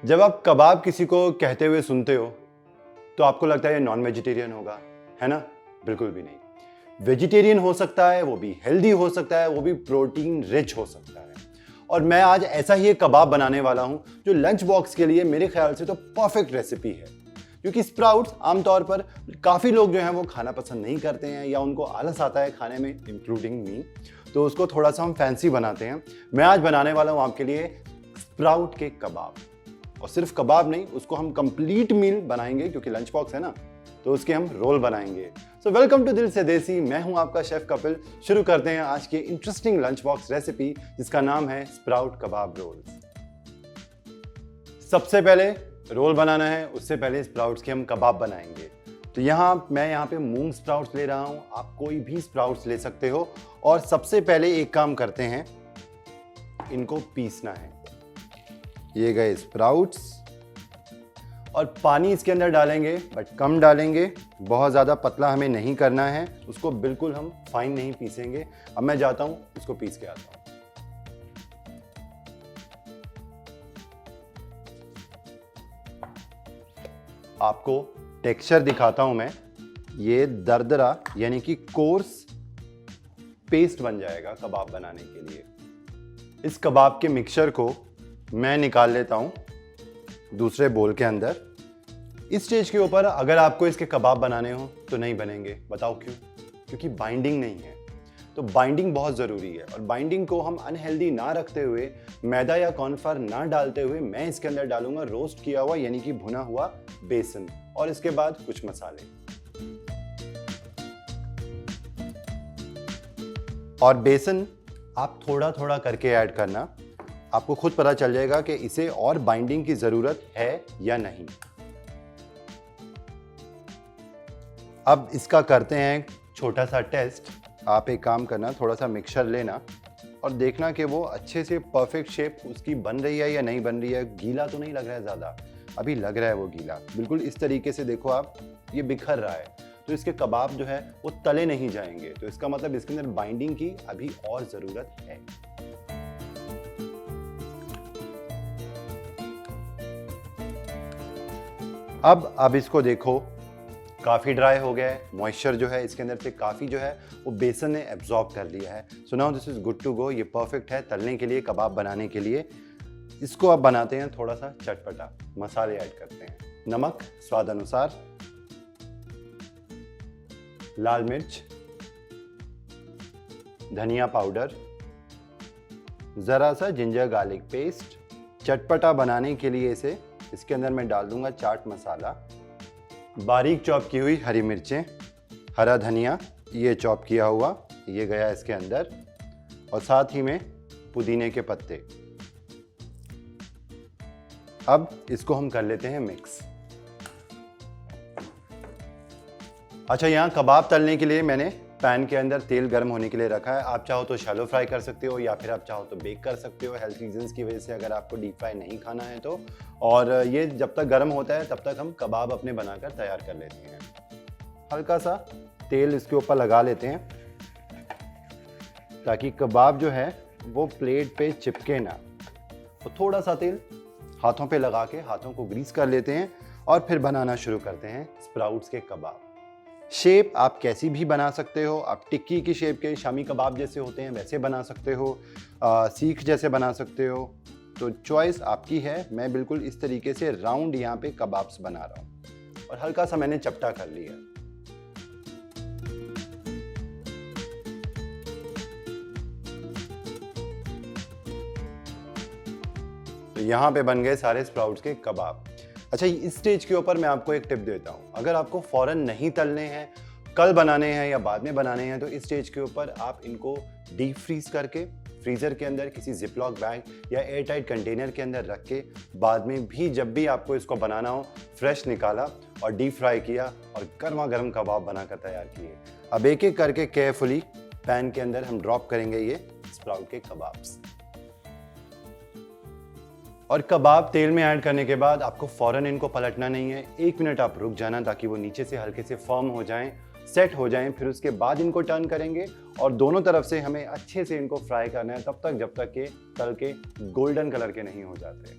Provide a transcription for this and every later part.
जब आप कबाब किसी को कहते हुए सुनते हो तो आपको लगता है ये नॉन वेजिटेरियन होगा, है ना? बिल्कुल भी नहीं। वेजिटेरियन हो सकता है, वो भी हेल्दी हो सकता है, वो भी प्रोटीन रिच हो सकता है। और मैं आज ऐसा ही एक कबाब बनाने वाला हूं जो लंच बॉक्स के लिए मेरे ख्याल से तो परफेक्ट रेसिपी है। क्योंकि स्प्राउट्स आमतौर पर काफ़ी लोग जो हैं वो खाना पसंद नहीं करते हैं या उनको आलस आता है खाने में, इंक्लूडिंग मी। तो उसको थोड़ा सा हम फैंसी बनाते हैं। मैं आज बनाने वाला हूं आपके लिए स्प्राउट के कबाब। और सिर्फ कबाब नहीं, उसको हम कंप्लीट मील बनाएंगे क्योंकि लंच बॉक्स है ना, तो उसके हम रोल बनाएंगे। सो वेलकम टू दिल से देसी। मैं हूं आपका शेफ कपिल। शुरू करते हैं आज की इंटरेस्टिंग लंच बॉक्स रेसिपी जिसका नाम है स्प्राउट कबाब रोल्स। सबसे पहले रोल बनाना है, उससे पहले स्प्राउट्स के हम कबाब बनाएंगे। तो मैं यहाँ पे मूंग स्प्राउट्स ले रहा हूँ, आप कोई भी स्प्राउट्स ले सकते हो। और सबसे पहले एक काम करते हैं, इनको पीसना है। ये गए स्प्राउट्स और पानी इसके अंदर डालेंगे बट कम डालेंगे, बहुत ज़्यादा पतला हमें नहीं करना है, उसको बिल्कुल हम फाइन नहीं पीसेंगे। अब मैं जाता हूँ इसको पीस के आता हूँ। आपको टेक्सचर दिखाता हूं मैं। ये दरदरा यानी कि कोर्स पेस्ट बन जाएगा कबाब बनाने के लिए। इस कबाब के मिक्सचर को मैं निकाल लेता हूं दूसरे बोल के अंदर। इस स्टेज के ऊपर अगर आपको इसके कबाब बनाने हो तो नहीं बनेंगे। बताओ क्यों? क्योंकि बाइंडिंग नहीं है। तो बाइंडिंग बहुत ज़रूरी है और बाइंडिंग को हम अनहेल्दी ना रखते हुए, मैदा या कॉर्नफ्लोर ना डालते हुए, मैं इसके अंदर डालूंगा रोस्ट किया हुआ यानी कि भुना हुआ बेसन और इसके बाद कुछ मसाले। और बेसन आप थोड़ा थोड़ा करके ऐड करना, आपको खुद पता चल जाएगा कि इसे और बाइंडिंग की जरूरत है या नहीं। अब इसका करते हैं छोटा सा टेस्ट। आप एक काम करना, थोड़ा सा मिक्सचर लेना और देखना कि वो अच्छे से परफेक्ट शेप उसकी बन रही है या नहीं बन रही है। गीला तो नहीं लग रहा है ज़्यादा? अभी लग रहा है वो गीला। बिल्कुल इस तरीके से देखो आप, ये बिखर रहा है, तो इसके कबाब जो है वो तले नहीं जाएंगे। तो इसका मतलब इसके अंदर बाइंडिंग की अभी और ज़रूरत है। अब इसको देखो, काफ़ी ड्राई हो गया है। मॉइस्चर जो है इसके अंदर से काफ़ी जो है वो बेसन ने एब्जॉर्ब कर लिया है। So now this is good to go. ये परफेक्ट है तलने के लिए, कबाब बनाने के लिए। इसको अब बनाते हैं थोड़ा सा चटपटा। मसाले ऐड करते हैं। नमक स्वाद अनुसार, लाल मिर्च, धनिया पाउडर, जरा सा जिंजर गार्लिक पेस्ट। चटपटा बनाने के लिए इसके अंदर मैं डाल दूंगा चाट मसाला, बारीक चॉप की हुई हरी मिर्चें, हरा धनिया ये चॉप किया हुआ ये गया इसके अंदर, और साथ ही में पुदीने के पत्ते। अब इसको हम कर लेते हैं मिक्स। अच्छा, यहाँ कबाब तलने के लिए मैंने पैन के अंदर तेल गर्म होने के लिए रखा है। आप चाहो तो शैलो फ्राई कर सकते हो या फिर आप चाहो तो बेक कर सकते हो, हेल्थ रीजंस की वजह से, अगर आपको डीप फ्राई नहीं खाना है तो। और ये जब तक गर्म होता है तब तक हम कबाब अपने बनाकर तैयार कर लेते हैं। हल्का सा तेल इसके ऊपर लगा लेते हैं ताकि कबाब जो है वो प्लेट पे चिपके ना। तो थोड़ा सा तेल हाथों पे लगा के हाथों को ग्रीस कर लेते हैं और फिर बनाना शुरू करते हैं स्प्राउट्स के कबाब। शेप आप कैसी भी बना सकते हो। आप टिक्की की शेप के शामी कबाब जैसे होते हैं वैसे बना सकते हो, सीख जैसे बना सकते हो, तो चॉइस आपकी है। मैं बिल्कुल इस तरीके से राउंड यहाँ पे कबाब्स बना रहा हूँ और हल्का सा मैंने चपटा कर लिया। तो यहाँ पे बन गए सारे स्प्राउट्स के कबाब। अच्छा, इस स्टेज के ऊपर मैं आपको एक टिप देता हूँ। अगर आपको फौरन नहीं तलने हैं, कल बनाने हैं या बाद में बनाने हैं, तो इस स्टेज के ऊपर आप इनको डीप फ्रीज करके फ्रीज़र के अंदर किसी जिपलॉक बैग या एयर टाइट कंटेनर के अंदर रख के बाद में भी जब भी आपको इसको बनाना हो, फ्रेश निकाला और डीप फ्राई किया और गर्मा गर्म कबाब बनाकर तैयार किए। अब एक एक करके केयरफुली पैन के अंदर हम ड्रॉप करेंगे ये स्प्राउट के कबाब्स। और कबाब तेल में ऐड करने के बाद आपको फ़ौरन इनको पलटना नहीं है। 1 मिनट आप रुक जाना ताकि वो नीचे से हल्के से फर्म हो जाएं, सेट हो जाएं। फिर उसके बाद इनको टर्न करेंगे और दोनों तरफ से हमें अच्छे से इनको फ्राई करना है तब तक जब तक के तल के गोल्डन कलर के नहीं हो जाते।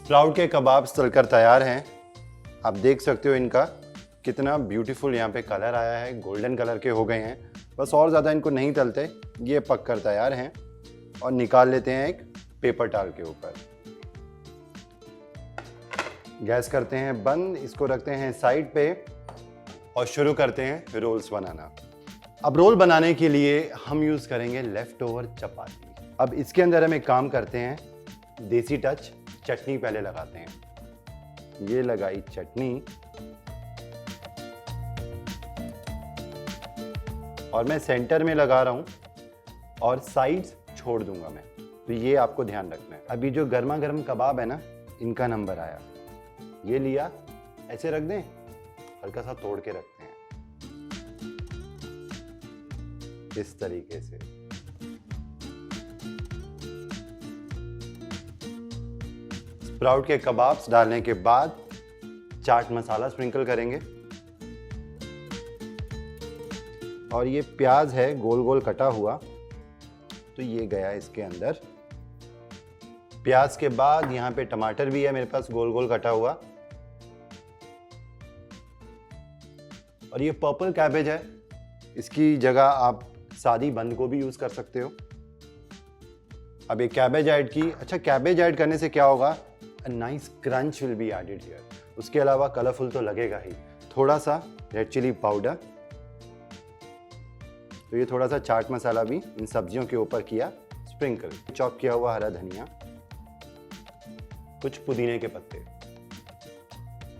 स्प्राउट के कबाब तलकर तैयार हैं। आप देख सकते हो इनका कितना ब्यूटीफुल यहाँ पे कलर आया है, गोल्डन कलर के हो गए हैं। बस और ज़्यादा इनको नहीं तलते, ये पक कर तैयार हैं और निकाल लेते हैं एक पेपर टॉवल के ऊपर। गैस करते हैं बंद, इसको रखते हैं साइड पे और शुरू करते हैं रोल्स बनाना। अब रोल बनाने के लिए हम यूज़ करेंगे लेफ्ट ओवर चपाती। अब इसके अंदर हम एक काम करते हैं, देसी टच चटनी पहले लगाते हैं। ये लगाई चटनी और मैं सेंटर में लगा रहा हूं और साइड्स छोड़ दूंगा मैं, तो ये आपको ध्यान रखना है। अभी जो गर्मा गर्म कबाब है ना, इनका नंबर आया, ये लिया, ऐसे रख दें, हल्का सा तोड़ के रखते हैं इस तरीके से। स्प्राउट के कबाब्स डालने के बाद चाट मसाला स्प्रिंकल करेंगे और ये प्याज है गोल गोल कटा हुआ, तो ये गया इसके अंदर। प्याज के बाद यहाँ पे टमाटर भी है मेरे पास गोल गोल कटा हुआ, और ये पर्पल कैबेज है, इसकी जगह आप सादी बंद गोभी यूज कर सकते हो। अब ये कैबेज ऐड की। अच्छा, कैबेज ऐड करने से क्या होगा, a nice crunch will be added here. उसके अलावा कलरफुल तो लगेगा ही। थोड़ा सा रेड चिली पाउडर, तो ये थोड़ा सा चाट मसाला भी इन सब्जियों के ऊपर किया स्प्रिंकल। चॉप किया हुआ हरा धनिया, कुछ पुदीने के पत्ते।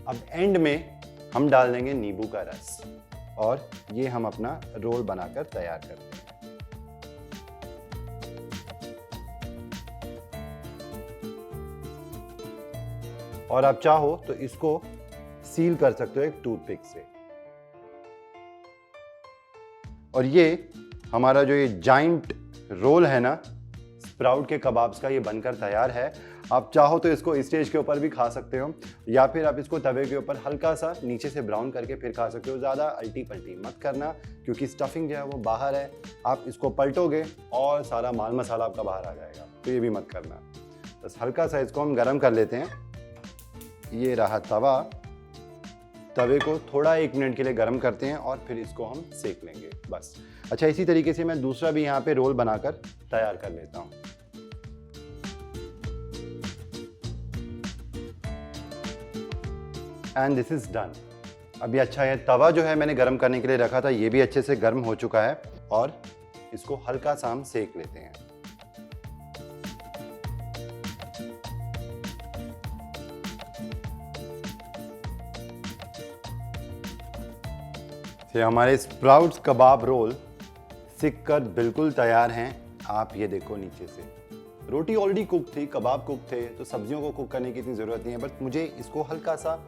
अब एंड में हम डाल देंगे नींबू का रस और ये हम अपना रोल बनाकर तैयार करते हैं। और आप चाहो तो इसको सील कर सकते हो एक टूथपिक से। और ये हमारा जो ये जाइंट रोल है ना स्प्राउट के कबाब्स का, ये बनकर तैयार है। आप चाहो तो इसको स्टेज के ऊपर भी खा सकते हो, या फिर आप इसको तवे के ऊपर हल्का सा नीचे से ब्राउन करके फिर खा सकते हो। ज़्यादा अल्टी पल्टी मत करना, क्योंकि स्टफिंग जो है वो बाहर है, आप इसको पलटोगे और सारा माल मसाला आपका बाहर आ जाएगा, तो ये भी मत करना। बस हल्का सा इसको हम गर्म कर लेते हैं। ये रहा तवा, तवे को थोड़ा 1 मिनट के लिए गर्म करते हैं और फिर इसको हम सेक लेंगे बस। अच्छा, इसी तरीके से मैं दूसरा भी यहाँ पे रोल बनाकर तैयार कर लेता हूँ। And this is done. अभी अच्छा है, तवा जो है मैंने गर्म करने के लिए रखा था, ये भी अच्छे से गर्म हो चुका है और इसको हल्का सा हम सेक लेते हैं। ये हमारे स्प्राउट्स कबाब रोल सिक कर बिल्कुल तैयार हैं। आप ये देखो, नीचे से रोटी ऑलरेडी कुक थी, कबाब कुक थे, तो सब्जियों को कुक करने की इतनी ज़रूरत नहीं है, बट मुझे इसको हल्का सा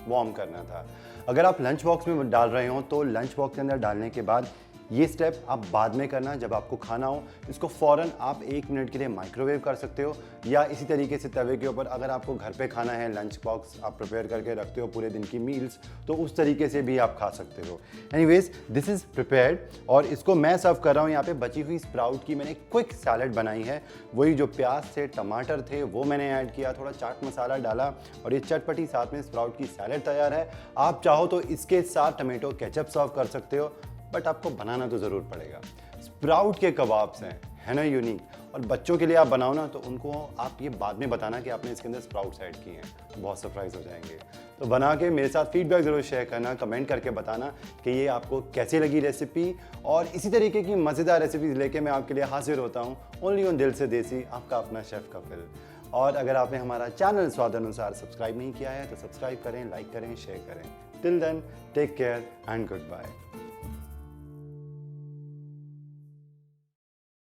वार्म करना था। अगर आप लंच बॉक्स में डाल रहे हो तो लंच बॉक्स के अंदर डालने के बाद ये स्टेप आप बाद में करना, जब आपको खाना हो। इसको फ़ौरन आप 1 मिनट के लिए माइक्रोवेव कर सकते हो, या इसी तरीके से तवे के ऊपर, अगर आपको घर पे खाना है, लंच बॉक्स आप प्रिपेयर करके रखते हो पूरे दिन की मील्स, तो उस तरीके से भी आप खा सकते हो। एनीवेज, दिस इज़ प्रिपेयर्ड और इसको मैं सर्व कर रहा हूँ। यहाँ पे बची हुई स्प्राउट की मैंने क्विक सैलड बनाई है। वही जो प्याज थे, टमाटर थे, वो मैंने ऐड किया, थोड़ा चाट मसाला डाला और ये चटपटी साथ में स्प्राउट की सैलड तैयार है। आप चाहो तो इसके साथ टमेटो केचप सर्व कर सकते हो, बट आपको बनाना तो ज़रूर पड़ेगा। स्प्राउट के कबाब्स हैं, है ना यूनिक, और बच्चों के लिए आप बनाओ ना, तो उनको आप ये बाद में बताना कि आपने इसके अंदर स्प्राउट्स ऐड किए हैं, बहुत सरप्राइज हो जाएंगे। तो बना के मेरे साथ फीडबैक ज़रूर शेयर करना, कमेंट करके बताना कि ये आपको कैसी लगी रेसिपी। और इसी तरीके की मज़ेदार रेसिपीज़ लेके मैं आपके लिए हाजिर होता हूँ, ओनली ऑन दिल से देसी, आपका अपना शेफ़ कपिल। और अगर आपने हमारा चैनल स्वाद अनुसार सब्सक्राइब नहीं किया है तो सब्सक्राइब करें, लाइक करें, शेयर करें। Till then, take care and good bye.